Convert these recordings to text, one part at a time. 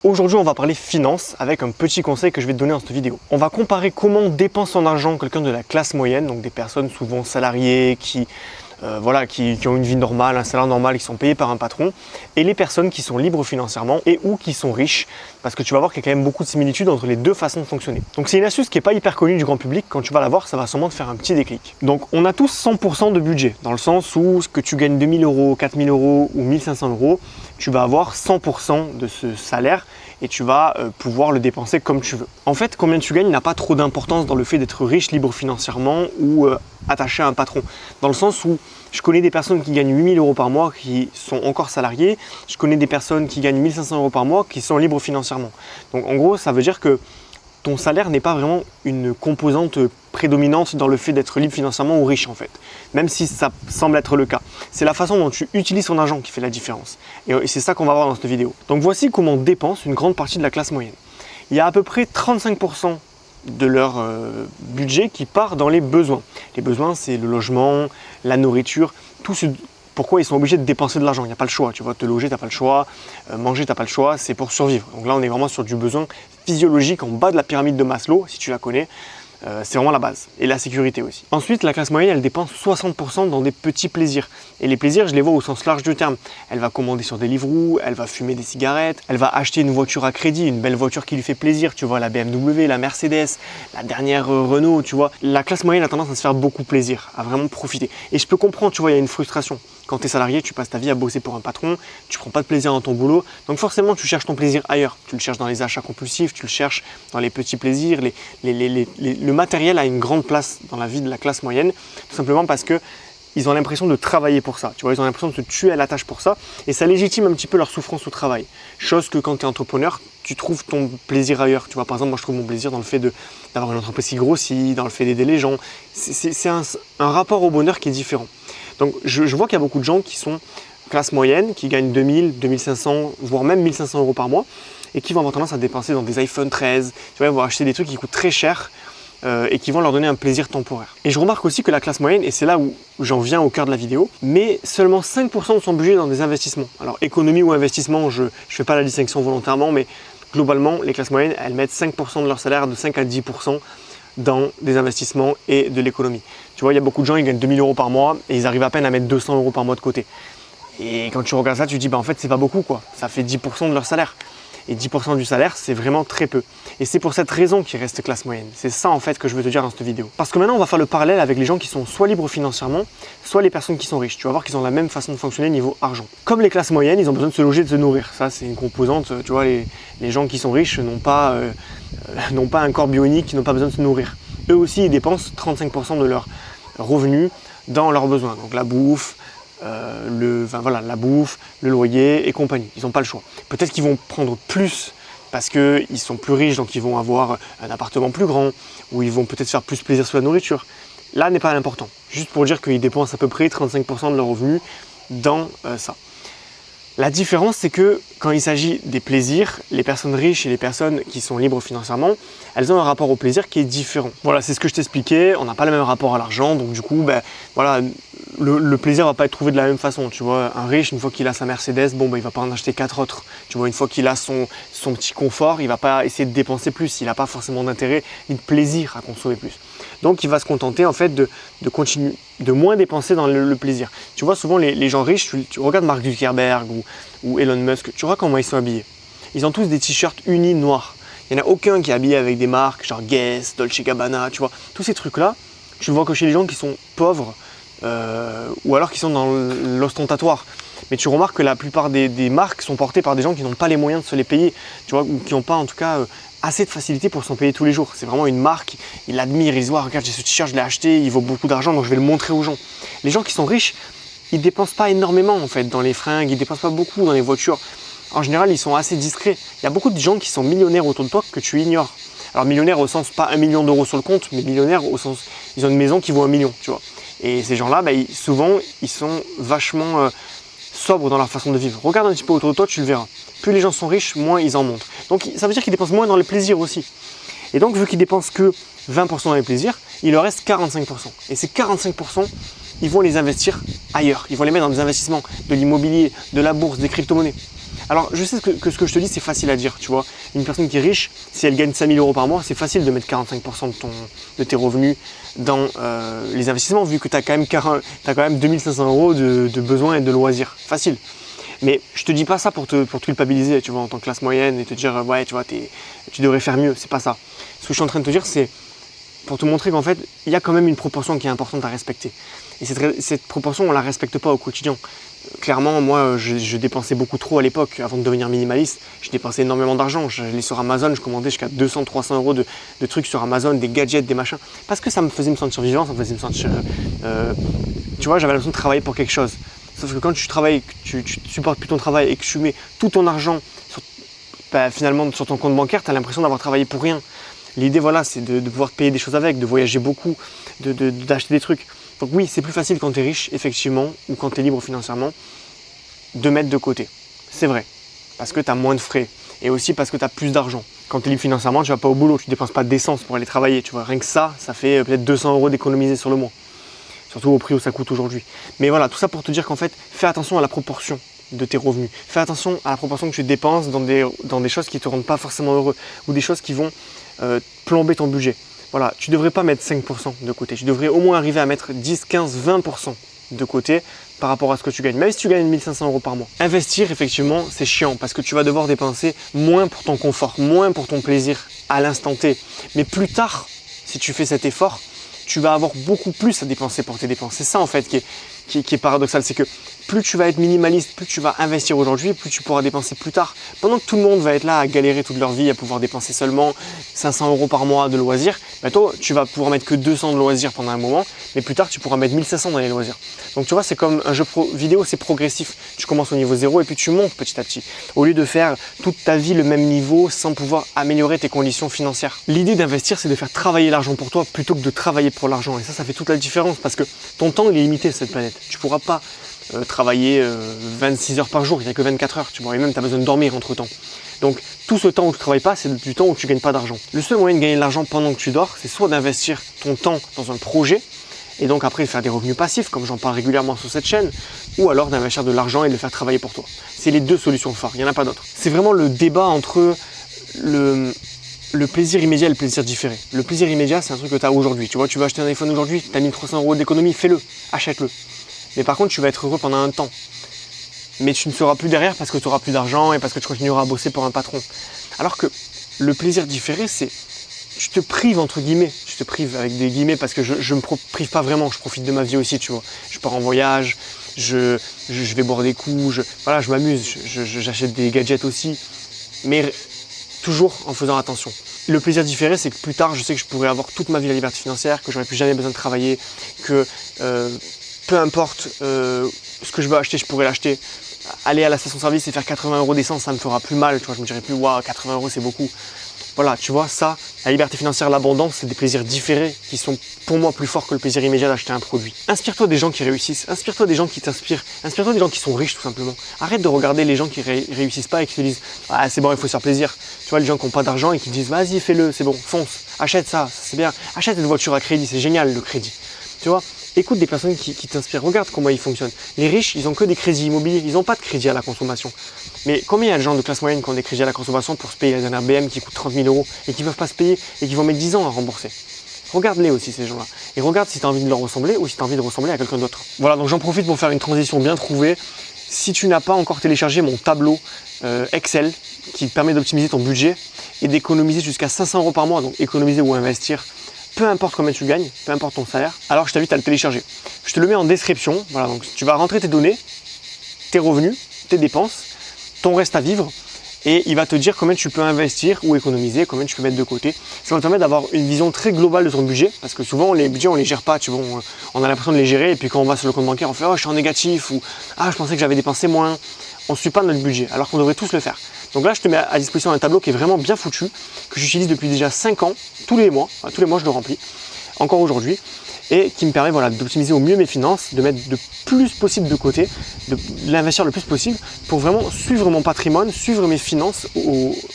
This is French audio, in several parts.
Aujourd'hui, on va parler finance avec un petit conseil que je vais te donner dans cette vidéo. On va comparer comment dépense son argent quelqu'un de la classe moyenne, donc des personnes souvent salariées qui ont une vie normale, un salaire normal, qui sont payés par un patron, et les personnes qui sont libres financièrement et ou qui sont riches, parce que tu vas voir qu'il y a quand même beaucoup de similitudes entre les deux façons de fonctionner. Donc c'est une astuce qui n'est pas hyper connue du grand public. Quand tu vas la voir, ça va sûrement te faire un petit déclic. Donc on a tous 100% de budget, dans le sens où ce que tu gagnes 2000 euros, 4000 euros ou 1500 euros, tu vas avoir 100% de ce salaire et tu vas pouvoir le dépenser comme tu veux. En fait, combien tu gagnes n'a pas trop d'importance dans le fait d'être riche, libre financièrement ou attaché à un patron. Dans le sens où je connais des personnes qui gagnent 8000 euros par mois qui sont encore salariées. Je connais des personnes qui gagnent 1500 euros par mois qui sont libres financièrement. Donc en gros, ça veut dire que ton salaire n'est pas vraiment une composante prédominante dans le fait d'être libre financièrement ou riche en fait. Même si ça semble être le cas. C'est la façon dont tu utilises ton argent qui fait la différence. Et c'est ça qu'on va voir dans cette vidéo. Donc voici comment dépense une grande partie de la classe moyenne. Il y a à peu près 35% de leur budget qui part dans les besoins. Les besoins, c'est le logement, la nourriture, tout ce pourquoi ils sont obligés de dépenser de l'argent. Il n'y a pas le choix. Tu vois, te loger, tu n'as pas le choix. Manger, tu n'as pas le choix. C'est pour survivre. Donc là, on est vraiment sur du besoin physiologique en bas de la pyramide de Maslow, si tu la connais. C'est vraiment la base. Et la sécurité aussi. Ensuite, la classe moyenne, elle dépense 60% dans des petits plaisirs. Et les plaisirs, je les vois au sens large du terme. Elle va commander sur des livres, elle va fumer des cigarettes, elle va acheter une voiture à crédit, une belle voiture qui lui fait plaisir. Tu vois, la BMW, la Mercedes, la dernière Renault, tu vois. La classe moyenne a tendance à se faire beaucoup plaisir, à vraiment profiter. Et je peux comprendre, tu vois, il y a une frustration. Quand tu es salarié, tu passes ta vie à bosser pour un patron, tu prends pas de plaisir dans ton boulot, donc forcément tu cherches ton plaisir ailleurs. Tu le cherches dans les achats compulsifs, tu le cherches dans les petits plaisirs. Le matériel a une grande place dans la vie de la classe moyenne, tout simplement parce que ils ont l'impression de travailler pour ça. Tu vois, ils ont l'impression de se tuer à la tâche pour ça, et ça légitime un petit peu leur souffrance au travail. Chose que quand tu es entrepreneur, tu trouves ton plaisir ailleurs. Tu vois, par exemple, moi je trouve mon plaisir dans le fait d'avoir une entreprise qui grossit, dans le fait d'aider les gens. C'est un rapport au bonheur qui est différent. Donc je vois qu'il y a beaucoup de gens qui sont classe moyenne, qui gagnent 2000, 2500, voire même 1500 euros par mois, et qui vont avoir tendance à dépenser dans des iPhone 13, tu vois, ils vont acheter des trucs qui coûtent très cher et qui vont leur donner un plaisir temporaire. Et je remarque aussi que la classe moyenne, et c'est là où j'en viens au cœur de la vidéo, met seulement 5% de son budget dans des investissements. Alors économie ou investissement, je ne fais pas la distinction volontairement, mais globalement, les classes moyennes, elles mettent 5% de leur salaire, de 5 à 10%, dans des investissements et de l'économie. Tu vois, il y a beaucoup de gens, ils gagnent 2000 euros par mois et ils arrivent à peine à mettre 200 euros par mois de côté. Et quand tu regardes ça, tu te dis, en fait, c'est pas beaucoup, quoi. Ça fait 10% de leur salaire. Et 10% du salaire, c'est vraiment très peu. Et c'est pour cette raison qu'ils restent classe moyenne. C'est ça, en fait, que je veux te dire dans cette vidéo. Parce que maintenant, on va faire le parallèle avec les gens qui sont soit libres financièrement, soit les personnes qui sont riches. Tu vas voir qu'ils ont la même façon de fonctionner niveau argent. Comme les classes moyennes, ils ont besoin de se loger, de se nourrir. Ça, c'est une composante. Tu vois, les gens qui sont riches n'ont pas un corps bionique, n'ont pas besoin de se nourrir. Eux aussi, ils dépensent 35% de leurs revenus dans leurs besoins. Donc la bouffe, la bouffe, le loyer et compagnie. Ils n'ont pas le choix. Peut-être qu'ils vont prendre plus parce qu'ils sont plus riches, donc ils vont avoir un appartement plus grand, ou ils vont peut-être faire plus plaisir sur la nourriture. Là n'est pas l'important. Juste pour dire qu'ils dépensent à peu près 35% de leurs revenus dans ça. La différence, c'est que quand il s'agit des plaisirs, les personnes riches et les personnes qui sont libres financièrement, elles ont un rapport au plaisir qui est différent. Voilà, c'est ce que je t'expliquais, on n'a pas le même rapport à l'argent, donc du coup, le plaisir ne va pas être trouvé de la même façon. Tu vois, un riche, une fois qu'il a sa Mercedes, il ne va pas en acheter 4 autres. Tu vois, une fois qu'il a son petit confort, il ne va pas essayer de dépenser plus, il n'a pas forcément d'intérêt ni de plaisir à consommer plus. Donc il va se contenter en fait de continuer, de moins dépenser dans le plaisir. Tu vois, souvent les gens riches, tu regardes Mark Zuckerberg ou Elon Musk, tu vois comment ils sont habillés. Ils ont tous des t-shirts unis noirs. Il n'y en a aucun qui est habillé avec des marques genre Guess, Dolce Gabbana, tu vois. Tous ces trucs-là, tu le vois que chez les gens qui sont pauvres ou alors qui sont dans l'ostentatoire. Mais tu remarques que la plupart des marques sont portées par des gens qui n'ont pas les moyens de se les payer, tu vois, ou qui n'ont pas en tout cas assez de facilité pour s'en payer tous les jours. C'est vraiment une marque, ils l'admirent, ils disent oh, regarde, j'ai ce t-shirt, je l'ai acheté, il vaut beaucoup d'argent, donc je vais le montrer aux gens. Les gens qui sont riches, ils dépensent pas énormément en fait dans les fringues, ils dépensent pas beaucoup dans les voitures. En général, ils sont assez discrets. Il y a beaucoup de gens qui sont millionnaires autour de toi que tu ignores. Alors millionnaires au sens pas 1 million d'euros sur le compte, mais millionnaires au sens ils ont une maison qui vaut 1 million, tu vois. Et ces gens-là, souvent, ils sont vachement sobres dans leur façon de vivre. Regarde un petit peu autour de toi, tu le verras. Plus les gens sont riches, moins ils en montrent. Donc ça veut dire qu'ils dépensent moins dans les plaisirs aussi. Et donc vu qu'ils dépensent que 20% dans les plaisirs, il leur reste 45%. Et ces 45%, ils vont les investir ailleurs. Ils vont les mettre dans des investissements, de l'immobilier, de la bourse, des crypto-monnaies. Alors, je sais que ce que je te dis, c'est facile à dire, tu vois. Une personne qui est riche, si elle gagne 5 000 euros par mois, c'est facile de mettre 45% de tes revenus dans les investissements, vu que tu as quand même 2 500 euros de besoins et de loisirs. Facile. Mais je te dis pas ça pour te culpabiliser, tu vois, en tant que classe moyenne et te dire, ouais, tu vois, tu devrais faire mieux. C'est pas ça. Ce que je suis en train de te dire, c'est pour te montrer qu'en fait, il y a quand même une proportion qui est importante à respecter. Et cette proportion, on ne la respecte pas au quotidien. Clairement, moi, je dépensais beaucoup trop à l'époque. Avant de devenir minimaliste, je dépensais énormément d'argent. J'allais sur Amazon, je commandais jusqu'à 200-300 euros de trucs sur Amazon, des gadgets, des machins. Parce que ça me faisait me sentir vivant, ça me faisait me sentir... tu vois, j'avais l'impression de travailler pour quelque chose. Sauf que quand tu travailles, que tu supportes plus ton travail et que tu mets tout ton argent finalement sur ton compte bancaire, tu as l'impression d'avoir travaillé pour rien. L'idée, voilà, c'est de pouvoir te payer des choses avec, de voyager beaucoup, d'acheter des trucs. Donc oui, c'est plus facile quand tu es riche, effectivement, ou quand tu es libre financièrement, de mettre de côté. C'est vrai, parce que tu as moins de frais et aussi parce que tu as plus d'argent. Quand tu es libre financièrement, tu ne vas pas au boulot, tu ne dépenses pas d'essence pour aller travailler. Tu vois, rien que ça fait peut-être 200 euros d'économiser sur le mois. Surtout au prix où ça coûte aujourd'hui. Mais voilà, tout ça pour te dire qu'en fait, fais attention à la proportion de tes revenus. Fais attention à la proportion que tu dépenses dans des choses qui ne te rendent pas forcément heureux ou des choses qui vont plomber ton budget. Voilà, tu ne devrais pas mettre 5% de côté. Tu devrais au moins arriver à mettre 10, 15, 20% de côté par rapport à ce que tu gagnes. Même si tu gagnes 1 500 euros par mois. Investir, effectivement, c'est chiant parce que tu vas devoir dépenser moins pour ton confort, moins pour ton plaisir à l'instant T. Mais plus tard, si tu fais cet effort, tu vas avoir beaucoup plus à dépenser pour tes dépenses. C'est ça en fait qui est paradoxal, c'est que plus tu vas être minimaliste, plus tu vas investir aujourd'hui, plus tu pourras dépenser plus tard. Pendant que tout le monde va être là à galérer toute leur vie, à pouvoir dépenser seulement 500 euros par mois de loisirs, bah toi, tu vas pouvoir mettre que 200 de loisirs pendant un moment, mais plus tard, tu pourras mettre 1500 dans les loisirs. Donc tu vois, c'est comme un jeu vidéo, c'est progressif. Tu commences au niveau 0 et puis tu montes petit à petit. Au lieu de faire toute ta vie le même niveau sans pouvoir améliorer tes conditions financières. L'idée d'investir, c'est de faire travailler l'argent pour toi plutôt que de travailler pour l'argent. Et ça fait toute la différence parce que ton temps, il est limité sur cette planète. Tu ne pourras pas travailler 26 heures par jour, il n'y a que 24 heures, tu vois, et même tu as besoin de dormir entre temps. Donc tout ce temps où tu ne travailles pas, c'est du temps où tu ne gagnes pas d'argent. Le seul moyen de gagner de l'argent pendant que tu dors, c'est soit d'investir ton temps dans un projet, et donc après faire des revenus passifs, comme j'en parle régulièrement sur cette chaîne, ou alors d'investir de l'argent et de le faire travailler pour toi. C'est les deux solutions phares, il n'y en a pas d'autres. C'est vraiment le débat entre le plaisir immédiat et le plaisir différé. Le plaisir immédiat, c'est un truc que tu as aujourd'hui. Tu vois, tu vas acheter un iPhone aujourd'hui, tu as 1300 euros d'économie, fais-le, achète-le. Mais par contre, tu vas être heureux pendant un temps. Mais tu ne seras plus derrière parce que tu n'auras plus d'argent et parce que tu continueras à bosser pour un patron. Alors que le plaisir différé, c'est tu te prives entre guillemets. Je te prive avec des guillemets parce que je ne me prive pas vraiment. Je profite de ma vie aussi, tu vois. Je pars en voyage, je vais boire des coups, je m'amuse, j'achète des gadgets aussi. Mais toujours en faisant attention. Le plaisir différé, c'est que plus tard, je sais que je pourrais avoir toute ma vie la liberté financière, que j'aurais plus jamais besoin de travailler, que peu importe ce que je veux acheter, je pourrais l'acheter. Aller à la station-service et faire 80 euros d'essence, ça me fera plus mal. Tu vois, je me dirais plus, waouh, 80 euros, c'est beaucoup. Voilà, tu vois, ça, la liberté financière, l'abondance, c'est des plaisirs différés qui sont pour moi plus forts que le plaisir immédiat d'acheter un produit. Inspire-toi des gens qui réussissent, inspire-toi des gens qui t'inspirent, inspire-toi des gens qui sont riches tout simplement. Arrête de regarder les gens qui réussissent pas et qui te disent « Ah, c'est bon, il faut se faire plaisir ». Tu vois, les gens qui n'ont pas d'argent et qui te disent « Vas-y, fais-le, c'est bon, fonce, achète ça, c'est bien, achète une voiture à crédit, c'est génial le crédit ». Tu vois, écoute des personnes qui t'inspirent, regarde comment ils fonctionnent. Les riches, ils n'ont que des crédits immobiliers, ils n'ont pas de crédit à la consommation. Mais combien il y a de gens de classe moyenne qui ont des crédits à la consommation pour se payer la dernière BM qui coûte 30 000 euros et qui ne peuvent pas se payer et qui vont mettre 10 ans à rembourser? Regarde-les aussi ces gens-là. Et regarde si tu as envie de leur ressembler ou si tu as envie de ressembler à quelqu'un d'autre. Voilà, donc j'en profite pour faire une transition bien trouvée. Si tu n'as pas encore téléchargé mon tableau Excel qui te permet d'optimiser ton budget et d'économiser jusqu'à 500 euros par mois, donc économiser ou investir, peu importe combien tu gagnes, peu importe ton salaire, alors je t'invite à le télécharger. Je te le mets en description. Voilà, donc tu vas rentrer tes données, tes revenus, tes dépenses, ton reste à vivre et il va te dire combien tu peux investir ou économiser, combien tu peux mettre de côté. Ça va te permettre d'avoir une vision très globale de ton budget parce que souvent les budgets on les gère pas, tu vois, on a l'impression de les gérer et puis quand on va sur le compte bancaire on fait « Oh, je suis en négatif » ou « Ah, je pensais que j'avais dépensé moins ». On ne suit pas notre budget alors qu'on devrait tous le faire. Donc là, je te mets à disposition un tableau qui est vraiment bien foutu, que j'utilise depuis déjà 5 ans, tous les mois je le remplis, encore aujourd'hui, et qui me permet d'optimiser au mieux mes finances, de mettre le plus possible de côté, de l'investir le plus possible pour vraiment suivre mon patrimoine, suivre mes finances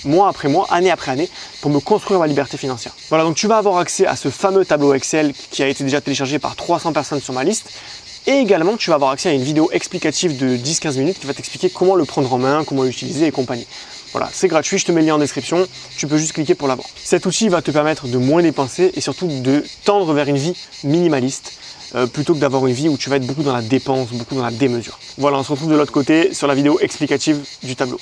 mois après mois, année après année, pour me construire ma liberté financière. Voilà, donc tu vas avoir accès à ce fameux tableau Excel qui a été déjà téléchargé par 300 personnes sur ma liste. Et également, tu vas avoir accès à une vidéo explicative de 10-15 minutes qui va t'expliquer comment le prendre en main, comment l'utiliser et compagnie. Voilà, c'est gratuit, je te mets le lien en description, tu peux juste cliquer pour l'avoir. Cet outil va te permettre de moins dépenser et surtout de tendre vers une vie minimaliste plutôt que d'avoir une vie où tu vas être beaucoup dans la dépense, beaucoup dans la démesure. Voilà, on se retrouve de l'autre côté sur la vidéo explicative du tableau.